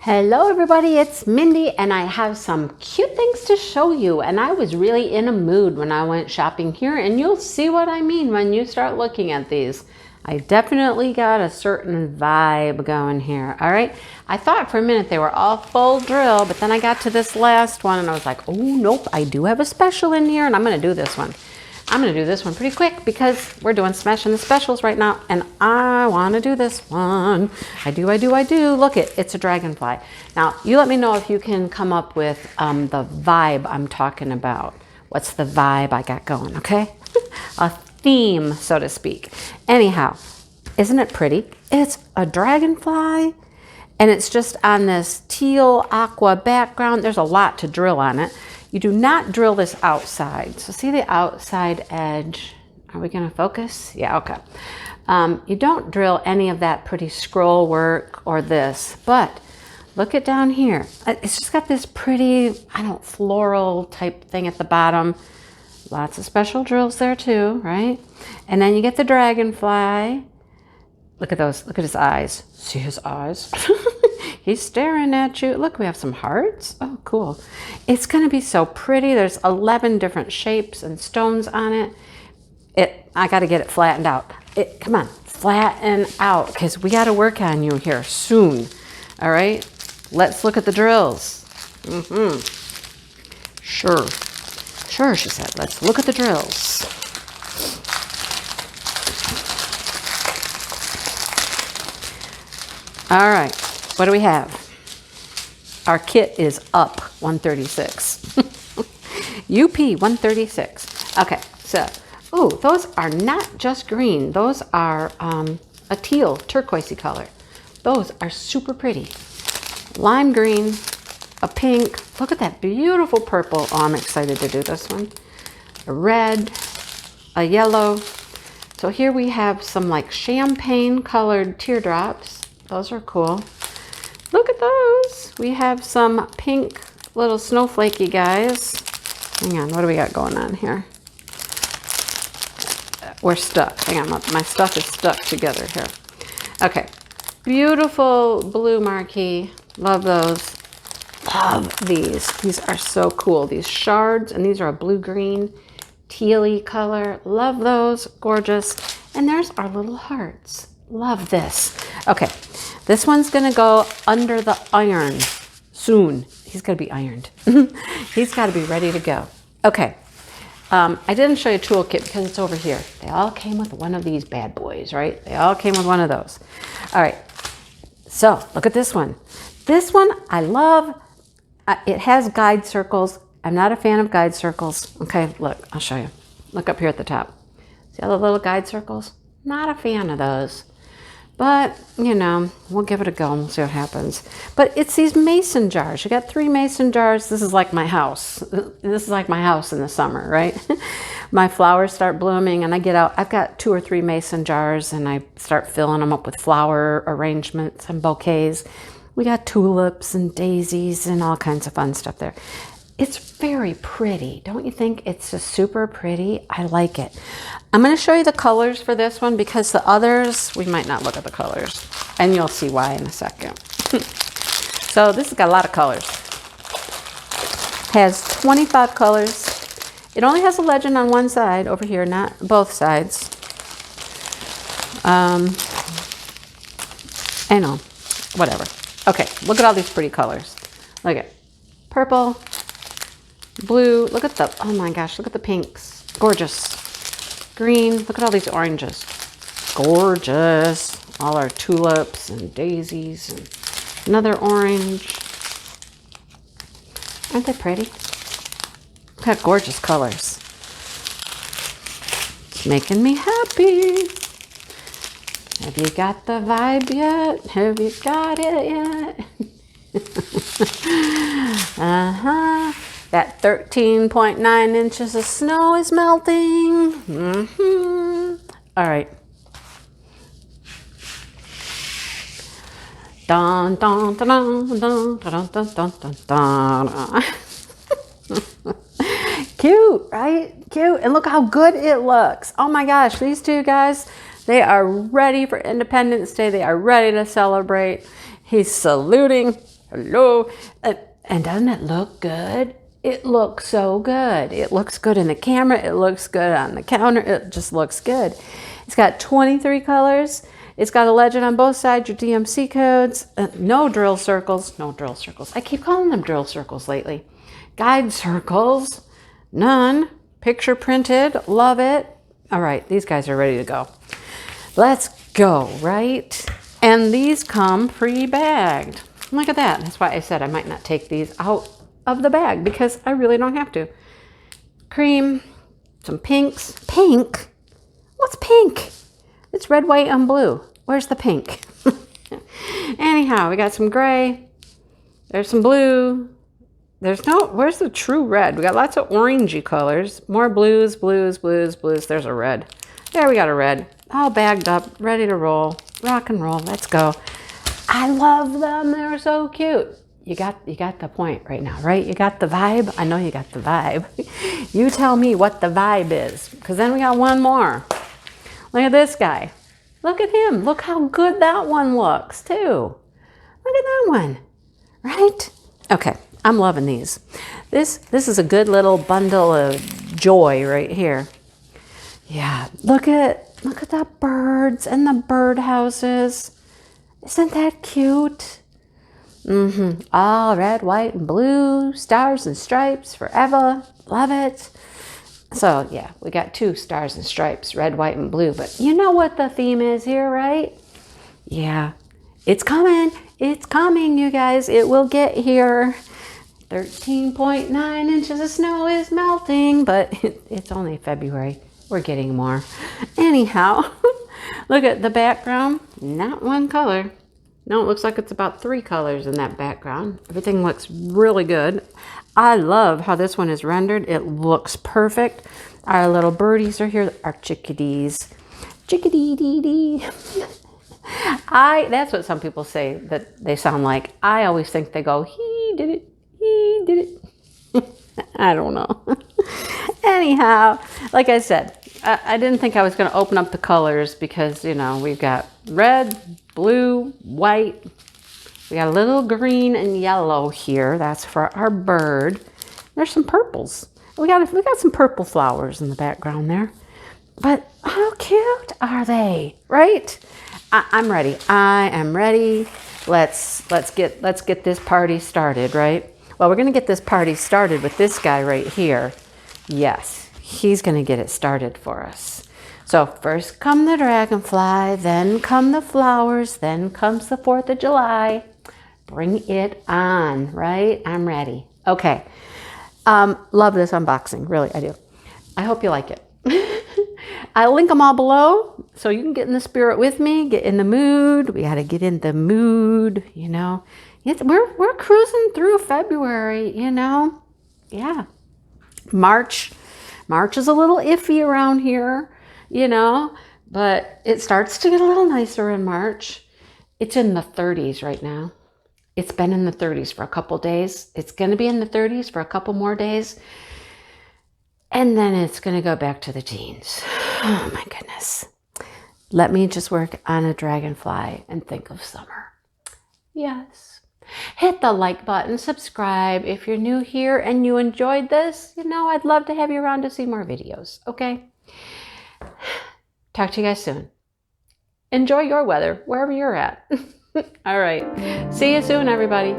Hello everybody, it's Mindy and I have some cute things to show you, and I was really in a mood when I went shopping here, and you'll see what I mean when you start looking at these. I definitely got a certain vibe going here. All right, I thought for a minute they were all full drill, but then I got to this last one and I was like, oh nope, I do have a special in here and I'm gonna do this one. I'm gonna do this one pretty quick because we're doing Smashing the Specials right now and I wanna do this one. I do. Look, it's a Dragonfly. Now, you let me know if you can come up with the vibe I'm talking about. What's the vibe I got going, okay? A theme, so to speak. Anyhow, isn't it pretty? It's a Dragonfly and it's just on this teal aqua background. There's a lot to drill on it. You do not drill this outside. So see the outside edge? Are we gonna focus? Yeah, okay. You don't drill any of that pretty scroll work or this, but look at down here. It's just got this pretty, floral type thing at the bottom. Lots of special drills there too, right? And then you get the Dragonfly. Look at those, look at his eyes. See his eyes? He's staring at you. Look, we have some hearts. Oh, cool. It's going to be so pretty. There's 11 different shapes and stones on it. I got to get it flattened out. Come on, flatten out because we got to work on you here soon. All right, let's look at the drills. Sure, she said. Let's look at the drills. All right. What do we have? Our kit is up 136. UP 136. Okay, so, ooh, those are not just green. Those are a teal, turquoisey color. Those are super pretty. Lime green, a pink. Look at that beautiful purple. Oh, I'm excited to do this one. A red, a yellow. So here we have some like champagne colored teardrops. Those are cool. Look at those. We have some pink little snowflakey guys. Hang on, what do we got going on here? We're stuck. Hang on, my stuff is stuck together here. Okay, beautiful blue marquee. Love those. Love these. These are so cool. These shards, and these are a blue-green, tealy color. Love those. Gorgeous. And there's our little hearts. Love this. Okay. This one's gonna go under the iron soon. He's gotta be ironed. He's gotta be ready to go. Okay, I didn't show you a toolkit because it's over here. They all came with one of these bad boys, right? They all came with one of those. All right, so look at this one. This one I love. It has guide circles. I'm not a fan of guide circles. Okay, look, I'll show you. Look up here at the top. See all the little guide circles? Not a fan of those. But, you know, we'll give it a go and we'll see what happens. But it's these mason jars. You got 3 mason jars. This is like my house. This is like my house in the summer, right? My flowers start blooming and I get out. I've got 2 or 3 mason jars and I start filling them up with flower arrangements and bouquets. We got tulips and daisies and all kinds of fun stuff there. It's very pretty. Don't you think it's just super pretty? I like it. I'm going to show you the colors for this one because the others, we might not look at the colors. And you'll see why in a second. So this has got a lot of colors. Has 25 colors. It only has a legend on one side over here, not both sides. I know. Whatever. Okay, look at all these pretty colors. Look at purple, blue, look at the, oh my gosh, look at the pinks. Gorgeous. Green, look at all these oranges. Gorgeous. All our tulips and daisies and another orange. Aren't they pretty? Look at gorgeous colors. It's making me happy. Have you got the vibe yet? Have you got it yet? Uh-huh. That 13.9 inches of snow is melting. All right. Dun, dun, dun, dun, dun, dun, dun, dun, dun. Cute, right? Cute. And look how good it looks. Oh my gosh, these 2 guys, they are ready for Independence Day. They are ready to celebrate. He's saluting. Hello. And doesn't it look good? It looks so good. It looks good in the camera. It looks good on the counter. It just looks good. It's got 23 colors. It's got a legend on both sides, your DMC codes. No drill circles. No drill circles. I keep calling them drill circles lately. Guide circles. None. Picture printed. Love it. All right, these guys are ready to go. Let's go, right? And these come pre-bagged. Look at that. That's why I said I might not take these out of the bag because I really don't have to. Cream, some pinks. Pink? What's pink? It's red, white, and blue. Where's the pink? Anyhow, we got some gray. There's some blue. Where's the true red? We got lots of orangey colors. More blues, blues, blues, blues. There's a red. There we got a red. All bagged up, ready to roll. Rock and roll. Let's go. I love them. They're so cute. You got the point right now, right? You got the vibe? I know you got the vibe. You tell me what the vibe is, because then we got one more. Look at this guy. Look at him. Look how good that one looks, too. Look at that one, right? Okay, I'm loving these. This is a good little bundle of joy right here. Yeah, look at the birds and the birdhouses. Isn't that cute? All red, white, and blue, stars and stripes forever. Love it. So yeah, we got 2 stars and stripes, red, white, and blue. But you know what the theme is here, right? Yeah, it's coming. It's coming, you guys. It will get here. 13.9 inches of snow is melting, but it's only February. We're getting more. Anyhow, look at the background. Not one color. No, it looks like it's about 3 colors in that background. Everything looks really good. I love how this one is rendered. It looks perfect. Our little birdies are here. Our chickadees. Chickadee-dee-dee. That's what some people say that they sound like. I always think they go, he did it. He did it. I don't know. Anyhow, like I said, I didn't think I was going to open up the colors because, you know, we've got red, blue, white. We got a little green and yellow here. That's for our bird. There's some purples. We got some purple flowers in the background there. But how cute are they, right? I'm ready. I am ready. Let's get this party started, right? Well, we're going to get this party started with this guy right here. Yes, he's going to get it started for us. So first come the dragonfly, then come the flowers, then comes the 4th of July. Bring it on, right? I'm ready. Okay. Love this unboxing. Really, I do. I hope you like it. I'll link them all below so you can get in the spirit with me, get in the mood. We got to get in the mood, you know. We're cruising through February, you know. Yeah. March is a little iffy around here, you know, but it starts to get a little nicer in March. It's in the 30s right now. It's been in the 30s for a couple days. It's going to be in the 30s for a couple more days. And then it's going to go back to the teens. Oh my goodness. Let me just work on a dragonfly and think of summer. Yes. Hit the like button, subscribe if you're new here and you enjoyed this. You know, I'd love to have you around to see more videos, okay? Talk to you guys soon. Enjoy your weather, wherever you're at. All right. See you soon, everybody.